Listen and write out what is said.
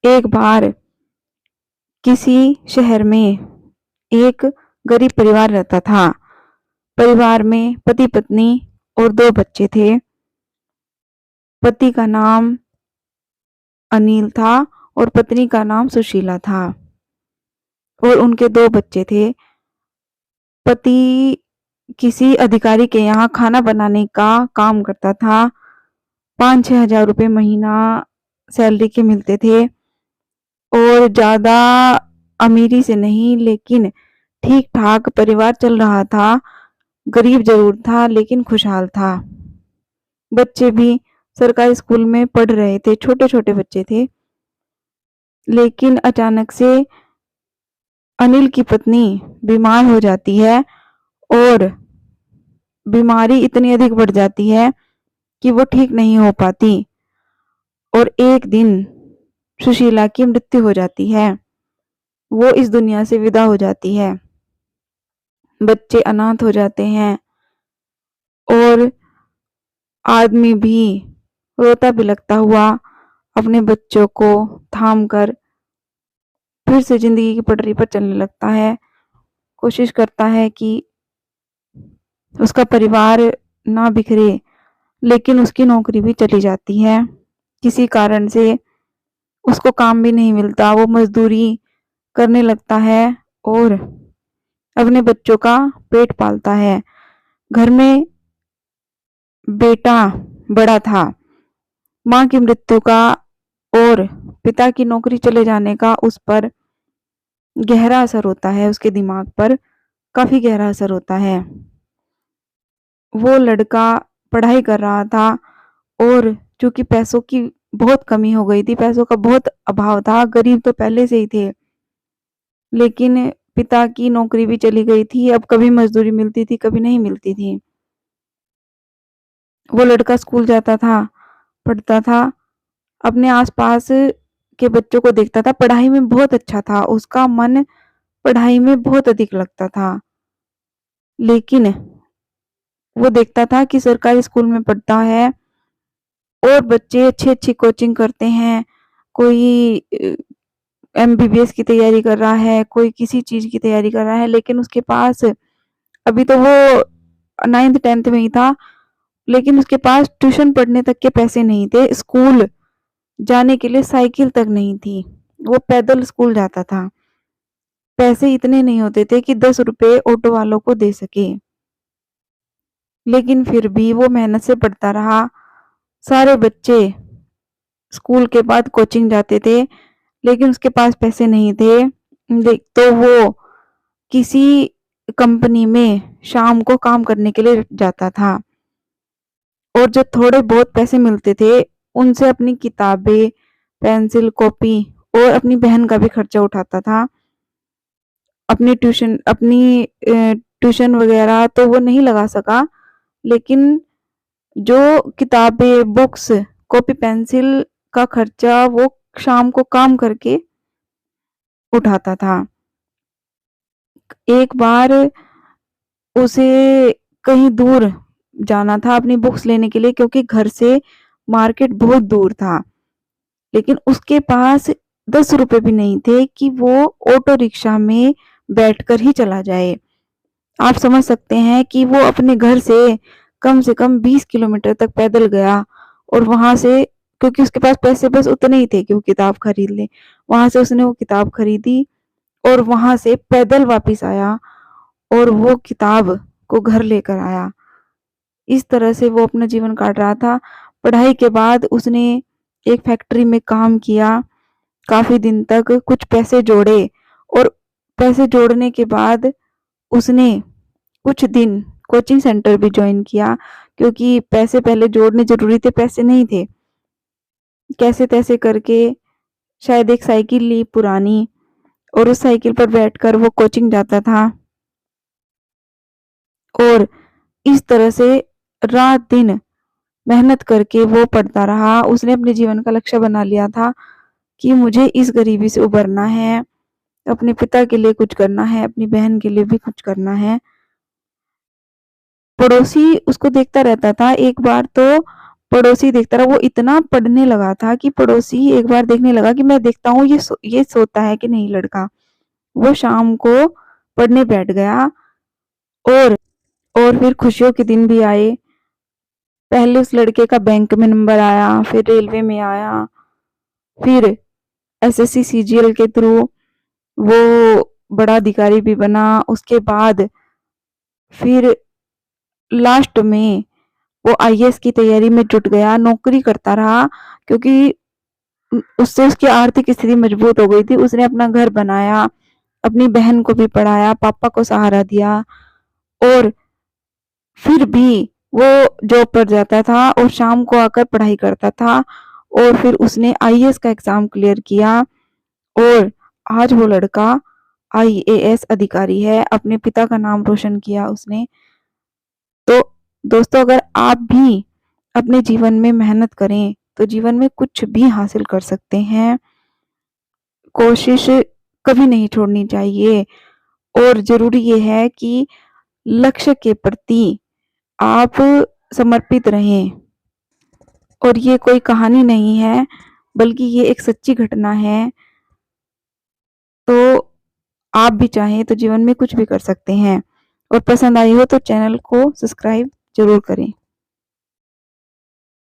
एक बार किसी शहर में एक गरीब परिवार रहता था। परिवार में पति-पत्नी और 2 बच्चे थे। पति का नाम अनिल था और पत्नी का नाम सुशीला था और उनके 2 बच्चे थे। पति किसी अधिकारी के यहाँ खाना बनाने का काम करता था। 5-6 हज़ार रुपए महीना सैलरी के मिलते थे और ज़्यादा अमीरी से नहीं, लेकिन ठीक-ठाक परिवार चल रहा था। गरीब ज़रूर था लेकिन खुशहाल था। बच्चे भी सरकारी स्कूल में पढ़ रहे थे, छोटे-छोटे बच्चे थे। लेकिन अचानक से अनिल की पत्नी बीमार हो जाती है और बीमारी इतनी अधिक बढ़ जाती है कि वो ठीक नहीं हो पाती और एक दिन सुशीला की मृत्यु हो जाती है। वो इस दुनिया से विदा हो जाती है। बच्चे अनाथ हो जाते हैं और आदमी भी रोता बिलखता हुआ अपने बच्चों को थाम कर फिर से जिंदगी की पटरी पर चलने लगता है। कोशिश करता है कि उसका परिवार ना बिखरे, लेकिन उसकी नौकरी भी चली जाती है। किसी कारण से उसको काम भी नहीं मिलता। वो मजदूरी करने लगता है और अपने बच्चों का पेट पालता है। घर में बेटा बड़ा था। माँ की मृत्यु का और पिता की नौकरी चले जाने का उस पर गहरा असर होता है, उसके दिमाग पर काफी गहरा असर होता है। वो लड़का पढ़ाई कर रहा था और चूंकि पैसों की बहुत कमी हो गई थी, पैसों का बहुत अभाव था, गरीब तो पहले से ही थे, लेकिन पिता की नौकरी भी चली गई थी। अब कभी मजदूरी मिलती थी, कभी नहीं मिलती थी। वो लड़का स्कूल जाता था, पढ़ता था, अपने आसपास के बच्चों को देखता था। पढ़ाई में बहुत अच्छा था, उसका मन पढ़ाई में बहुत अधिक लगता था। लेकिन वो देखता था कि सरकारी स्कूल में पढ़ता है और बच्चे अच्छी-अच्छी कोचिंग करते हैं। कोई एमबीबीएस की तैयारी कर रहा है, कोई किसी चीज की तैयारी कर रहा है, लेकिन उसके पास अभी तो वो 9th-10th में ही था, लेकिन उसके पास ट्यूशन पढ़ने तक के पैसे नहीं थे। स्कूल जाने के लिए साइकिल तक नहीं थी। वो पैदल स्कूल जाता था। पैसे इतने नहीं होते थे कि 10 रुपए ऑटो वालों को दे सके, लेकिन फिर भी वो मेहनत से पढ़ता रहा। सारे बच्चे स्कूल के बाद कोचिंग जाते थे, लेकिन उसके पास पैसे नहीं थे। तो वो किसी कंपनी में शाम को काम करने के लिए जाता था और जो थोड़े बहुत पैसे मिलते थे उनसे अपनी किताबें, पेंसिल, कॉपी और अपनी बहन का भी खर्चा उठाता था। अपनी ट्यूशन वगैरह तो वो नहीं लगा सका, लेकिन जो किताबें, बुक्स, कॉपी, पेंसिल का खर्चा वो शाम को काम करके उठाता था। एक बार उसे कहीं दूर जाना था अपनी बुक्स लेने के लिए, क्योंकि घर से मार्केट बहुत दूर था, लेकिन उसके पास 10 रुपए भी नहीं थे कि वो ऑटो रिक्शा में बैठकर ही चला जाए। आप समझ सकते हैं कि वो अपने घर से कम 20 किलोमीटर तक पैदल गया और वहां से, क्योंकि उसके पास पैसे बस उतने ही थे कि वो किताब खरीद ले, वहां से उसने वो किताब खरीदी और वहां से पैदल वापस आया और वो किताब को घर लेकर आया। इस तरह से वो अपना जीवन काट रहा था। पढ़ाई के बाद उसने एक फैक्ट्री में काम किया काफी दिन तक, कुछ पैसे जोड़े और पैसे जोड़ने के बाद उसने कुछ दिन कोचिंग सेंटर भी ज्वाइन किया, क्योंकि पैसे पहले जोड़ने जरूरी थे, पैसे नहीं थे। कैसे तैसे करके शायद एक साइकिल ली पुरानी और उस साइकिल पर बैठकर वो कोचिंग जाता था और इस तरह से रात दिन मेहनत करके वो पढ़ता रहा। उसने अपने जीवन का लक्ष्य बना लिया था कि मुझे इस गरीबी से उबरना है, अपने पिता के लिए कुछ करना है, अपनी बहन के लिए भी कुछ करना है। पड़ोसी उसको देखता रहता था। एक बार तो पड़ोसी देखता रहा। वो इतना पढ़ने लगा था कि पड़ोसी एक बार देखने लगा कि मैं देखता हूँ ये सोता है कि नहीं लड़का। वो शाम को पढ़ने बैठ गया और फिर खुशियों के दिन भी आए। पहले उस लड़के का बैंक में नंबर आया, फिर रेलवे में आया, फिर एसएससी सीजीएल के थ्रू वो बड़ा अधिकारी भी बना। उसके बाद फिर लास्ट में वो आईएएस की तैयारी में जुट गया, नौकरी करता रहा क्योंकि उससे उसकी आर्थिक स्थिति मजबूत हो गई थी। उसने अपना घर बनाया, अपनी बहन को भी पढ़ाया, पापा को सहारा दिया और फिर भी वो जॉब पर जाता था और शाम को आकर पढ़ाई करता था और फिर उसने आईएएस का एग्जाम क्लियर किया और आज वो लड़का आईएएस अधिकारी है। अपने पिता का नाम रोशन किया उसने। तो दोस्तों, अगर आप भी अपने जीवन में मेहनत करें तो जीवन में कुछ भी हासिल कर सकते हैं। कोशिश कभी नहीं छोड़नी चाहिए और ज़रूरी ये है कि लक्ष्य के प्रति आप समर्पित रहें। और ये कोई कहानी नहीं है, बल्कि ये एक सच्ची घटना है। तो आप भी चाहें तो जीवन में कुछ भी कर सकते हैं। और पसंद आई हो तो चैनल को सब्सक्राइब ज़रूर करें।